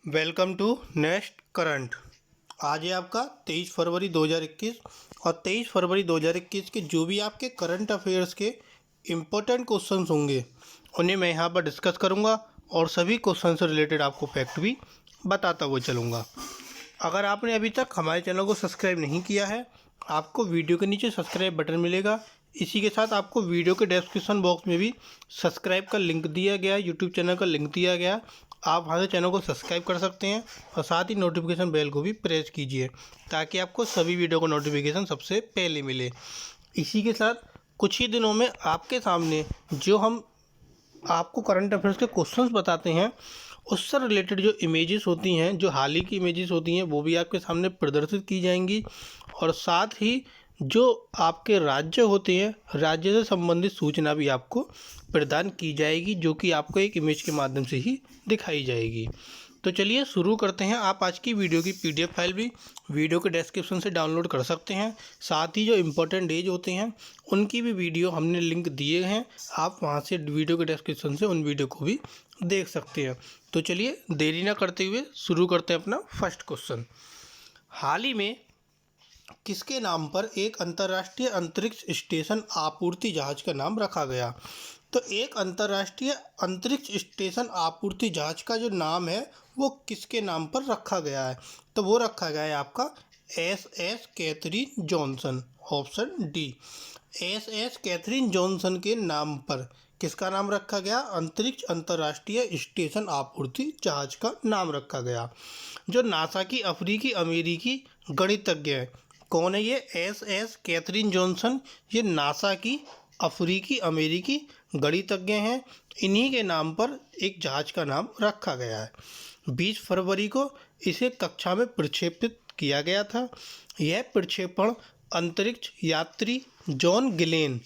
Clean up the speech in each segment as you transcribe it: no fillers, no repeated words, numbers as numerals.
Welcome to next current. आज है आपका 23 फरवरी 2021 और 23 फरवरी 2021 के जो भी आपके करंट अफेयर्स के इम्पोर्टेंट क्वेश्चंस होंगे उन्हें मैं यहाँ पर डिस्कस करूँगा और सभी क्वेश्चन से रिलेटेड आपको फैक्ट भी बताता हुआ चलूँगा। अगर आपने अभी तक हमारे चैनल को सब्सक्राइब नहीं किया है, आपको वीडियो के नीचे सब्सक्राइब बटन मिलेगा। इसी के साथ आपको वीडियो के डिस्क्रिप्शन बॉक्स में भी सब्सक्राइब का लिंक दिया गया है, यूट्यूब चैनल का लिंक दिया गया है। आप वहाँ से चैनल को सब्सक्राइब कर सकते हैं और साथ ही नोटिफिकेशन बेल को भी प्रेस कीजिए ताकि आपको सभी वीडियो का नोटिफिकेशन सबसे पहले मिले। इसी के साथ कुछ ही दिनों में आपके सामने जो हम आपको करंट अफेयर्स के क्वेश्चंस बताते हैं उससे रिलेटेड जो इमेजेस होती हैं, जो हाल ही की इमेजेस होती हैं, वो भी आपके सामने प्रदर्शित की जाएंगी और साथ ही जो आपके राज्य होते हैं, राज्य से संबंधित सूचना भी आपको प्रदान की जाएगी, जो कि आपको एक इमेज के माध्यम से ही दिखाई जाएगी। तो चलिए शुरू करते हैं। आप आज की वीडियो की पीडीएफ फाइल भी वीडियो के डिस्क्रिप्शन से डाउनलोड कर सकते हैं। साथ ही जो इम्पोर्टेंट डेज होते हैं उनकी भी वीडियो हमने लिंक दिए हैं, आप वहां से वीडियो के डिस्क्रिप्शन से उन वीडियो को भी देख सकते हैं। तो चलिए देरी ना करते हुए शुरू करते हैं अपना फर्स्ट क्वेश्चन। हाल ही में किसके नाम पर एक अंतर्राष्ट्रीय अंतरिक्ष स्टेशन आपूर्ति जहाज का नाम रखा गया? तो एक अंतर्राष्ट्रीय अंतरिक्ष स्टेशन आपूर्ति जहाज का जो नाम है वो किसके नाम पर रखा गया है? तो वो रखा गया है आपका SS Katherine Johnson, option D. SS Katherine Johnson के नाम पर किसका नाम रखा गया? अंतरिक्ष अंतर्राष्ट्रीय स्टेशन आपूर्ति जहाज का नाम रखा गया। जो नासा की अफ्रीकी अमेरिकी गणितज्ञ है, कौन है ये? SS Katherine Johnson. ये नासा की अफ्रीकी अमेरिकी गणितज्ञ हैं। इन्हीं के नाम पर एक जहाज का नाम रखा गया है। 20 फरवरी को इसे कक्षा में प्रक्षेपित किया गया था। यह प्रक्षेपण अंतरिक्ष यात्री जॉन गिलेन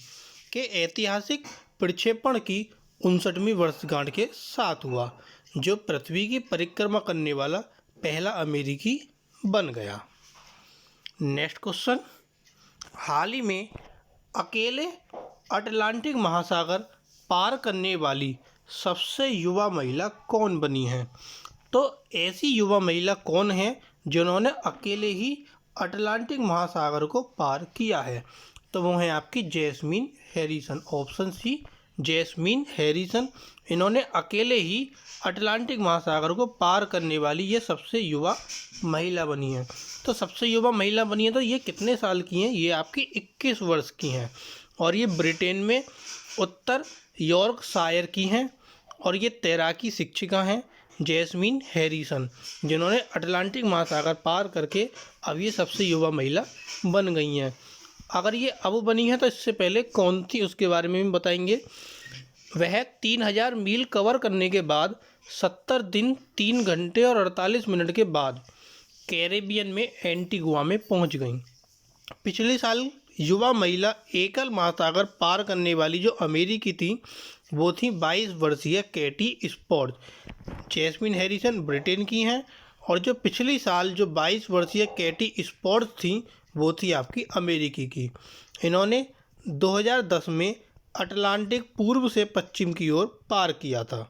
के ऐतिहासिक प्रक्षेपण की 59वीं वर्षगांठ के साथ हुआ, जो पृथ्वी की परिक्रमा करने वाला पहला अमेरिकी बन गया। Next question. हाल ही में अकेले अटलांटिक महासागर पार करने वाली सबसे युवा महिला कौन बनी है? तो ऐसी युवा महिला कौन है जिन्होंने अकेले ही अटलांटिक महासागर को पार किया है? तो वो है आपकी Jasmine Harrison, option C, Jasmine Harrison. इन्होंने अकेले ही अटलांटिक महासागर को पार करने वाली ये सबसे युवा महिला बनी है। तो सबसे युवा महिला बनी है तो ये कितने साल की हैं? ये आपकी 21 वर्ष की हैं और ये ब्रिटेन में उत्तर यॉर्कशायर की हैं और ये तैराकी शिक्षिका हैं जैस्मीन हैरिसन, जिन्होंने अटलांटिक महासागर पार करके अब ये सबसे युवा महिला बन गई हैं। अगर ये अब बनी है तो इससे पहले कौन थी उसके बारे में भी बताएंगे। वह 3000 मील कवर करने के बाद 70 दिन 3 घंटे और 48 मिनट के बाद कैरेबियन में एंटीगुआ में पहुंच गईं। पिछले साल युवा महिला एकल महासागर पार करने वाली जो अमेरिकी थी वो थी 22 वर्षीय Katie Spot. Jasmine Harrison Britain की हैं और जो पिछले साल जो 22 वर्षीय कैटी स्पॉट थी वो थी आपकी अमेरिकी की। इन्होंने 2010 में अटलांटिक पूर्व से पश्चिम की ओर पार किया था।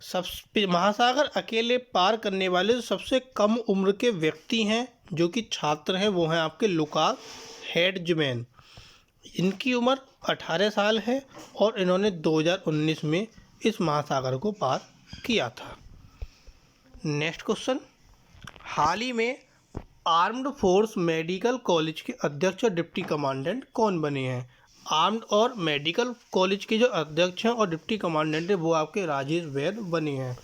सब महासागर अकेले पार करने वाले जो सबसे कम उम्र के व्यक्ति हैं जो कि छात्र हैं वो हैं आपके लुकास हेड्जमैन। इनकी उम्र 18 साल है और इन्होंने 2019 में इस महासागर को पार किया था। Next question. हाल ही में आर्म्ड फोर्स मेडिकल कॉलेज के अध्यक्ष और डिप्टी कमांडेंट कौन बने हैं? आर्म्ड और मेडिकल कॉलेज के जो अध्यक्ष हैं और डिप्टी कमांडेंट है वो आपके राजेश वैद बने हैं,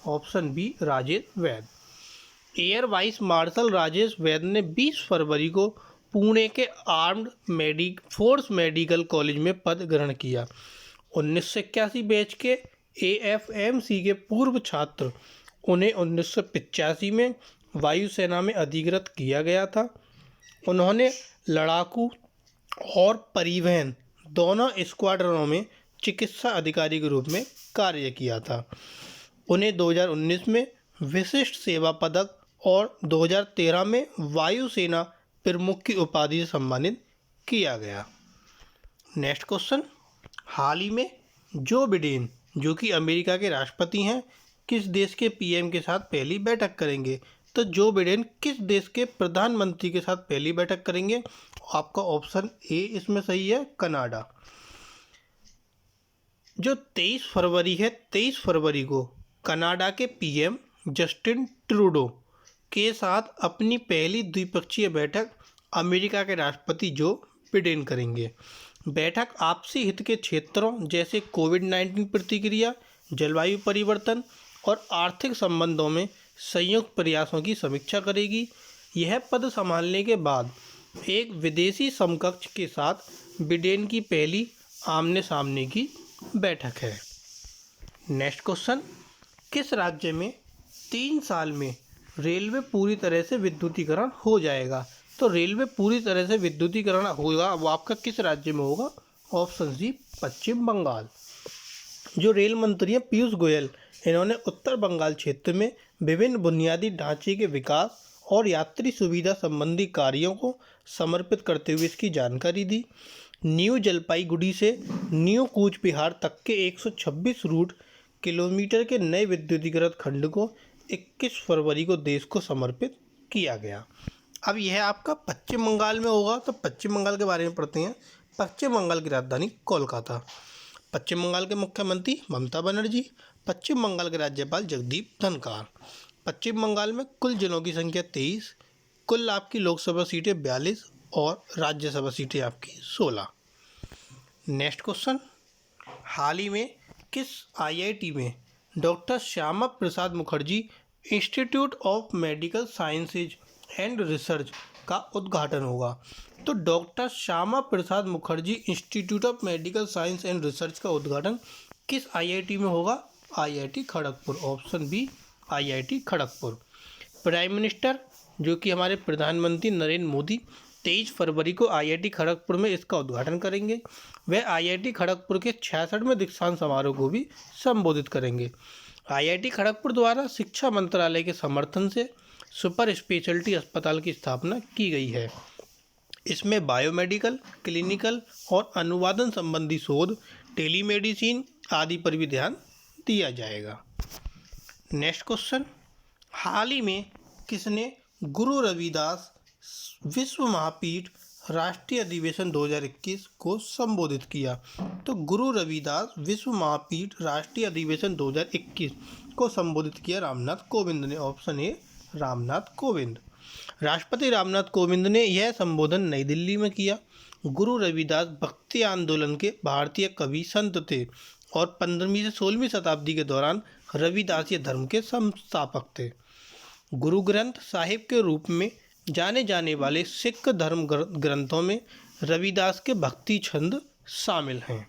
ऑप्शन बी, राजेश वैद। एयर वाइस मार्शल राजेश वैद ने 20 फरवरी को पुणे के आर्म्ड फोर्स मेडिकल कॉलेज में पद ग्रहण किया। 1981 बैच के AFMC के पूर्व छात्र उन्हें 1985 में वायुसेना में अधिकृत किया गया था। उन्होंने लड़ाकू और परिवहन दोनों स्क्वाड्रनों में चिकित्सा अधिकारी के रूप में कार्य किया था। उन्हें 2019 में विशिष्ट सेवा पदक और 2013 में वायुसेना प्रमुख की उपाधि से सम्मानित किया गया। Next question. हाल ही में जो बिडेन जो कि अमेरिका के राष्ट्रपति हैं, किस देश के पीएम के साथ पहली बैठक करेंगे? तो जो बिडेन किस देश के प्रधानमंत्री के साथ पहली बैठक करेंगे? आपका ऑप्शन ए इसमें सही है, कनाडा। जो 23 फरवरी है, 23 फरवरी को कनाडा के पीएम जस्टिन ट्रूडो के साथ अपनी पहली द्विपक्षीय बैठक अमेरिका के राष्ट्रपति जो बिडेन करेंगे। बैठक आपसी हित के क्षेत्रों जैसे कोविड-19 प्रतिक्रिया, जलवायु परिवर्तन और आर्थिक संबंधों में संयुक्त प्रयासों की समीक्षा करेगी। यह पद संभालने के बाद एक विदेशी समकक्ष के साथ बिडेन की पहली आमने सामने की बैठक है। नेक्स्ट क्वेश्चन, किस राज्य में 3 साल में रेलवे पूरी तरह से विद्युतीकरण हो जाएगा? तो रेलवे पूरी तरह से विद्युतीकरण होगा, वो आपका किस राज्य में होगा? ऑप्शन सी, पश्चिम बंगाल। जो रेल मंत्री हैं पीयूष गोयल, इन्होंने उत्तर बंगाल क्षेत्र में विभिन्न बुनियादी ढांचे के विकास और यात्री सुविधा संबंधी कार्यों को समर्पित करते हुए इसकी जानकारी दी। न्यू जलपाईगुड़ी से न्यू कूच बिहार तक के 126 रूट किलोमीटर के नए विद्युतीकृत खंड को 21 फरवरी को देश को समर्पित किया गया। अब यह आपका पश्चिम बंगाल में होगा, तो पश्चिम बंगाल के बारे में पढ़ते हैं। पश्चिम बंगाल की राजधानी कोलकाता। पश्चिम बंगाल के मुख्यमंत्री ममता बनर्जी। पश्चिम बंगाल के राज्यपाल जगदीप धनखड़। पश्चिम बंगाल में कुल जिलों की संख्या 23, कुल आपकी लोकसभा सीटें 42 और राज्यसभा सीटें आपकी 16। नेक्स्ट क्वेश्चन, हाल ही में किस आईआईटी में doctor Shyama Prasad Mukherjee institute of medical sciences and research का उद्घाटन होगा? तो doctor Shyama Prasad Mukherjee institute of medical science and research का उद्घाटन किस आईआईटी में होगा? IIT Kharagpur. Option B, IIT Kharagpur. Prime minister जो कि हमारे प्रधानमंत्री नरेंद्र मोदी 23 फरवरी को आईआईटी खड़गपुर में इसका उद्घाटन करेंगे। वह आईआईटी खड़गपुर के 66वें दीक्षांत समारोह को भी संबोधित करेंगे। आईआईटी खड़गपुर द्वारा शिक्षा मंत्रालय के समर्थन से सुपर स्पेशलिटी अस्पताल की स्थापना की गई है। इसमें बायोमेडिकल, क्लिनिकल और अनुवादन संबंधी शोध, टेलीमेडिसिन आदि पर भी ध्यान दिया जाएगा। नेक्स्ट क्वेश्चन, हाल ही में किसने गुरु रविदास विश्व महापीठ राष्ट्रीय अधिवेशन 2021 को संबोधित किया? तो गुरु रविदास विश्व महापीठ राष्ट्रीय अधिवेशन 2021 को संबोधित किया रामनाथ कोविंद ने। Option A, Ramnath Kovind. राष्ट्रपति रामनाथ कोविंद ने यह संबोधन नई दिल्ली में किया। गुरु रविदास भक्ति आंदोलन के भारतीय कवि संत थे और 15वीं से 16वीं शताब्दी के दौरान रविदासीय धर्म के संस्थापक थे। गुरु ग्रंथ साहिब के रूप में जाने जाने वाले सिख धर्म ग्रंथों में रविदास के भक्ति छंद शामिल हैं।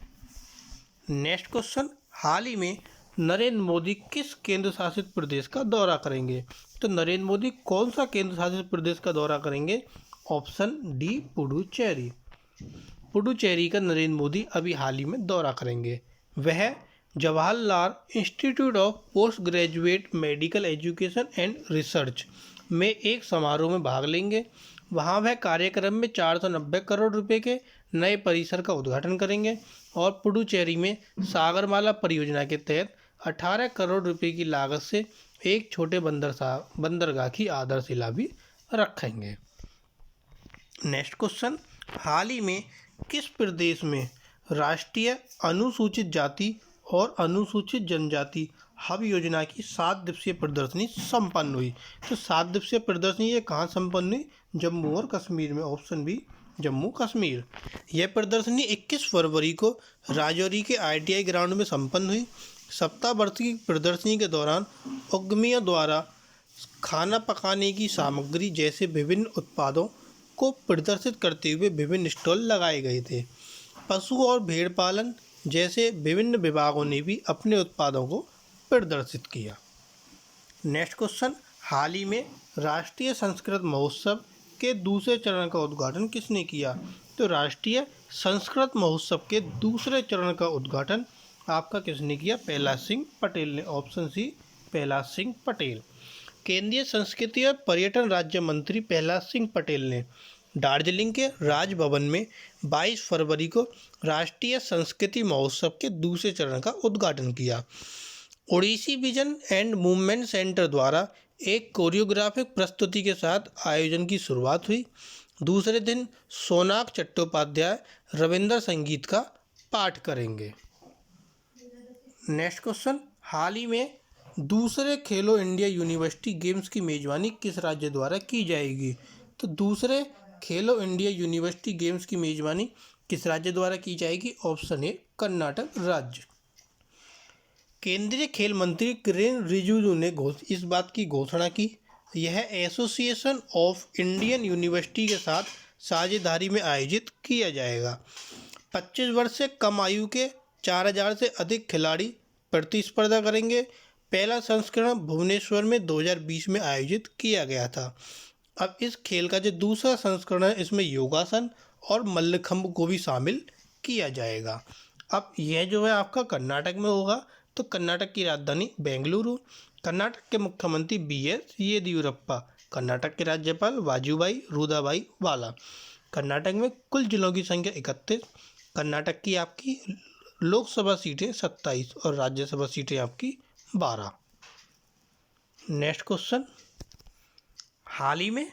नेक्स्ट क्वेश्चन, हाल ही में नरेंद्र मोदी किस केंद्र शासित प्रदेश का दौरा करेंगे? तो नरेंद्र मोदी कौन सा केंद्र शासित प्रदेश का दौरा करेंगे? Option D, Puducherry. पुडुचेरी का नरेंद्र मोदी अभी हाल ही में दौरा करेंगे। वह Jawaharlal institute of post graduate medical education and research में एक समारोह में भाग लेंगे। वहां वह कार्यक्रम में 490 करोड़ रुपए के नए परिसर का उद्घाटन करेंगे और पुडुचेरी में सागरमाला परियोजना के तहत 18 करोड़ रुपए की लागत से एक छोटे बंदरगाह की आधारशिला भी रखेंगे। नेक्स्ट क्वेश्चन, हाल ही में किस प्रदेश में राष्ट्रीय अनुसूचित जाति और अनुसूचित जनजाति हब योजना की 7 दिवसीय प्रदर्शनी संपन्न हुई? तो 7 दिवसीय प्रदर्शनी ये कहाँ संपन्न हुई? जम्मू और कश्मीर में। Option B, Jammu Kashmir. यह प्रदर्शनी 21 फरवरी को राजौरी के ITI ग्राउंड में संपन्न हुई। सप्ताह वर्ष की प्रदर्शनी के दौरान उद्यमियों द्वारा खाना पकाने की सामग्री जैसे विभिन्न उत्पादों को प्रदर्शित करते हुए विभिन्न स्टॉल लगाए गए थे। पशु और भेड़ पालन जैसे विभिन्न विभागों ने भी अपने उत्पादों को प्रदर्शित किया। नेक्स्ट क्वेश्चन, हाल ही में राष्ट्रीय संस्कृत महोत्सव के दूसरे चरण का उद्घाटन किसने किया? तो राष्ट्रीय संस्कृत महोत्सव के दूसरे चरण का उद्घाटन आपका किसने किया? प्रहलाद सिंह पटेल ने। Option C, Prahlad Singh Patel. केंद्रीय संस्कृति और पर्यटन राज्य मंत्री प्रहलाद सिंह पटेल ने दार्जिलिंग के राजभवन में 22 फरवरी को राष्ट्रीय संस्कृति महोत्सव के दूसरे चरण का उद्घाटन किया। Odissi vision and movement centre द्वारा एक कोरियोग्राफिक प्रस्तुति के साथ आयोजन की शुरुआत हुई। दूसरे दिन सोनाक चट्टोपाध्याय रविंद्र संगीत का पाठ करेंगे। नेक्स्ट क्वेश्चन, हाल ही में दूसरे खेलो इंडिया यूनिवर्सिटी गेम्स की मेजबानी किस राज्य द्वारा की जाएगी? तो दूसरे खेलो इंडिया यूनिवर्सिटी गेम्स की मेजबानी किस राज्य द्वारा की जाएगी? ऑप्शन ए कर्नाटक राज्य। केंद्रीय खेल मंत्री किरेन रिजिजू ने इस बात की घोषणा की, यह एसोसिएशन ऑफ इंडियन यूनिवर्सिटी के साथ साझेदारी में आयोजित किया जाएगा। 25 वर्ष से कम आयु के 4000 से अधिक खिलाड़ी प्रतिस्पर्धा करेंगे। पहला संस्करण भुवनेश्वर में 2020 में आयोजित किया गया था। अब इस खेल का जो दूसरा संस्करण है, इसमें योगासन और मल्लखंब को भी शामिल किया जाएगा। अब यह जो है आपका कर्नाटक में होगा, तो कर्नाटक की राजधानी बेंगलुरु। कर्नाटक के मुख्यमंत्री BS येदियुरप्पा, कर्नाटक के राज्यपाल वाजुभाई रुदाभाई वाला। कर्नाटक में कुल जिलों की संख्या 31। कर्नाटक की आपकी लोकसभा सीटें 27 और राज्यसभा सीटें आपकी 12। नेक्स्ट क्वेश्चन, हाल ही में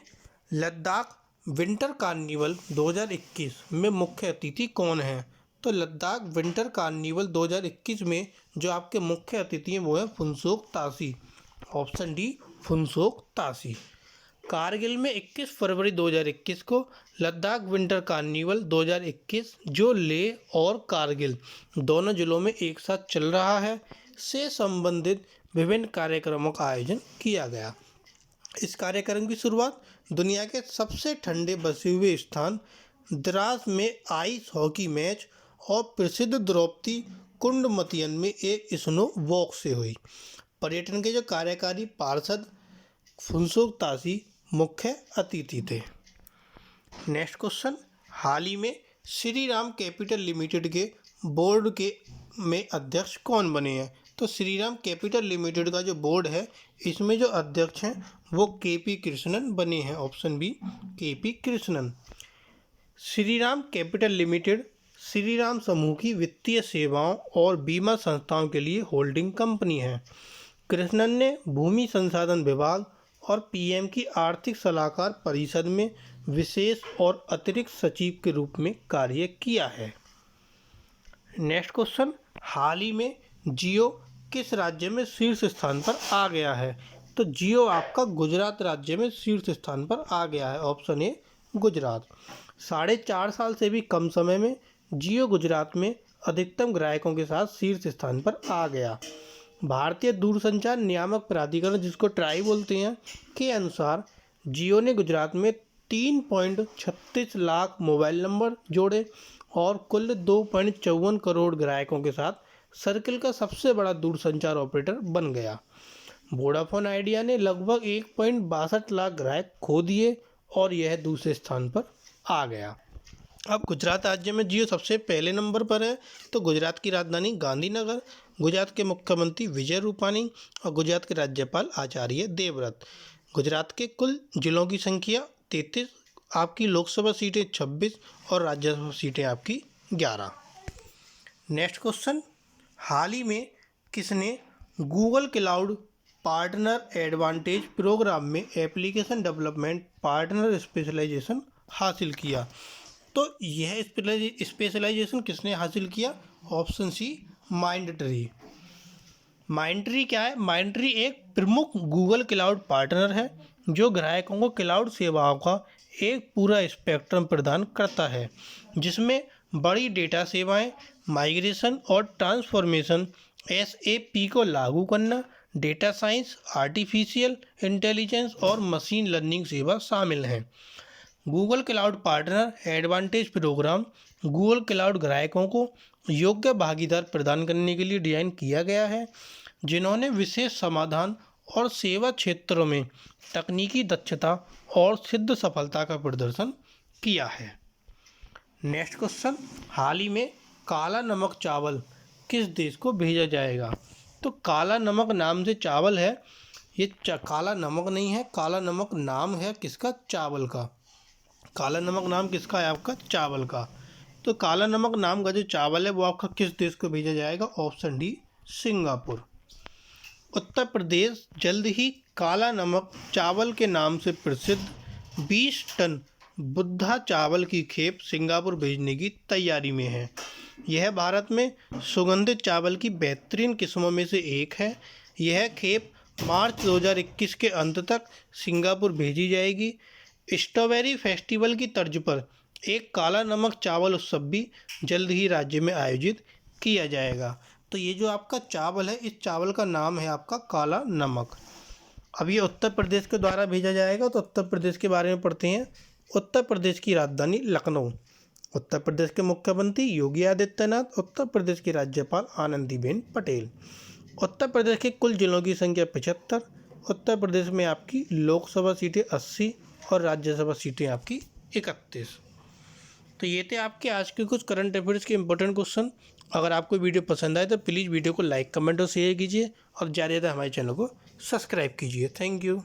लद्दाख विंटर कार्निवल 2021 में मुख्य अतिथि कौन है? तो लद्दाख विंटर कार्निवल 2021 में जो आपके मुख्य अतिथि हैं वो है फुनसोक तासी। ऑप्शन डी फुनसोक तासी। कारगिल में 21 फरवरी 2021 को लद्दाख विंटर कार्निवल 2021 जो लेह और कारगिल दोनों जिलों में एक साथ चल रहा है से संबंधित विभिन्न कार्यक्रमों का आयोजन किया गया। इस कार्यक्रम की शुरुआत दुनिया के सबसे ठंडे बसे हुए स्थान द्रास में आइस हॉकी मैच और प्रसिद्ध द्रौपदी कुंड मतियन में एक स्नो वॉक से हुई। पर्यटन के जो कार्यकारी पार्षद फुनसोक तासी मुख्य अतिथि थे। नेक्स्ट क्वेश्चन, हाल ही में श्री राम कैपिटल लिमिटेड के बोर्ड के में अध्यक्ष कौन बने हैं? तो श्री राम कैपिटल लिमिटेड का जो बोर्ड है, इसमें जो अध्यक्ष हैं वो KP कृष्णन बने हैं। Option B KP Krishnan. Shri Ram capital limited Shri Ram समूह की वित्तीय सेवाओं और बीमा संस्थाओं के लिए होल्डिंग कंपनी है। कृष्णन ने भूमि संसाधन विभाग और PM की आर्थिक सलाहकार परिषद में विशेष और अतिरिक्त सचिव के रूप में कार्य किया है। नेक्स्ट क्वेश्चन, हाल ही में जियो किस राज्य में शीर्ष स्थान पर आ गया है? तो जियो आपका गुजरात राज्य में शीर्ष स्थान पर आ गया है। Option A Gujarat. 4.5 साल से भी कम समय में जियो गुजरात में अधिकतम ग्राहकों के साथ शीर्ष स्थान पर आ गया। भारतीय दूरसंचार नियामक प्राधिकरण, जिसको ट्राई बोलते हैं, के अनुसार जियो ने गुजरात में 3.36 लाख मोबाइल नंबर जोड़े और कुल 2.54 करोड़ ग्राहकों के साथ सर्किल का सबसे बड़ा दूरसंचार ऑपरेटर बन गया। वोडाफोन आइडिया ने लगभग 1.62 लाख ग्राहक खो दिए और यह दूसरे स्थान पर आ गया। अब गुजरात राज्य में जियो सबसे पहले नंबर पर है। तो गुजरात की राजधानी गांधीनगर, गुजरात के मुख्यमंत्री विजय रूपानी और गुजरात के राज्यपाल आचार्य देवव्रत। गुजरात के कुल जिलों की संख्या 33, आपकी लोकसभा सीटें 26 और राज्यसभा सीटें आपकी 11। नेक्स्ट क्वेश्चन, हाल ही में किसने Google cloud partner advantage programme में एप्लीकेशन डेवलपमेंट पार्टनर स्पेशलाइजेशन हासिल किया? तो यह स्पेशलाइजेशन किसने हासिल किया? Option C Mindtree. माइंडट्री क्या है? माइंडट्री एक प्रमुख गूगल क्लाउड पार्टनर है जो ग्राहकों को क्लाउड सेवाओं का एक पूरा स्पेक्ट्रम प्रदान करता है, जिसमें बड़ी डेटा सेवाएं, माइग्रेशन और ट्रांसफॉर्मेशन, SAP को लागू करना, डेटा साइंस, आर्टिफिशियल इंटेलिजेंस और मशीन लर्निंग सेवा शामिल हैं। Google cloud partner advantage programme Google cloud ग्राहकों को योग्य भागीदार प्रदान करने के लिए डिज़ाइन किया गया है, जिन्होंने विशेष समाधान और सेवा क्षेत्रों में तकनीकी दक्षता और सिद्ध सफलता का प्रदर्शन किया है। नेक्स्ट क्वेश्चन, हाल ही में काला नमक चावल किस देश को भेजा जाएगा? तो काला नमक नाम से चावल है, ये काला नमक नहीं है, काला नमक नाम है किसका? चावल का। काला नमक नाम किसका है? आपका चावल का। तो काला नमक नाम का जो चावल है वो आपका किस देश को भेजा जाएगा? Option D Singapore. Uttar Pradesh जल्द ही काला नमक चावल के नाम से प्रसिद्ध 20 टन बुद्धा चावल की खेप सिंगापुर भेजने की तैयारी में है। यह भारत में सुगंधित चावल की बेहतरीन किस्मों में से एक है। यह खेप मार्च 2021 के अंत तक सिंगापुर भेजी जाएगी। स्ट्रॉबेरी फेस्टिवल की तर्ज पर एक काला नमक चावल उत्सव भी जल्द ही राज्य में आयोजित किया जाएगा। तो ये जो आपका चावल है, इस चावल का नाम है आपका काला नमक। अब ये उत्तर प्रदेश के द्वारा भेजा जाएगा। तो उत्तर प्रदेश के बारे में पढ़ते हैं। उत्तर प्रदेश की राजधानी लखनऊ। उत्तर प्रदेश के मुख्यमंत्री योगी आदित्यनाथ। उत्तर प्रदेश की राज्यपाल आनंदीबेन पटेल। उत्तर प्रदेश के कुल जिलों की संख्या 75। उत्तर प्रदेश में आपकी लोकसभा सीटें 80 और राज्यसभा सीटें आपकी 31। तो ये थे आपके आज के कुछ करंट अफेयर्स के इंपॉर्टेंट क्वेश्चन। अगर आपको वीडियो पसंद आए तो प्लीज़ वीडियो को लाइक, कमेंट और शेयर कीजिए और ज़्यादा हमारे चैनल को सब्सक्राइब कीजिए। Thank you.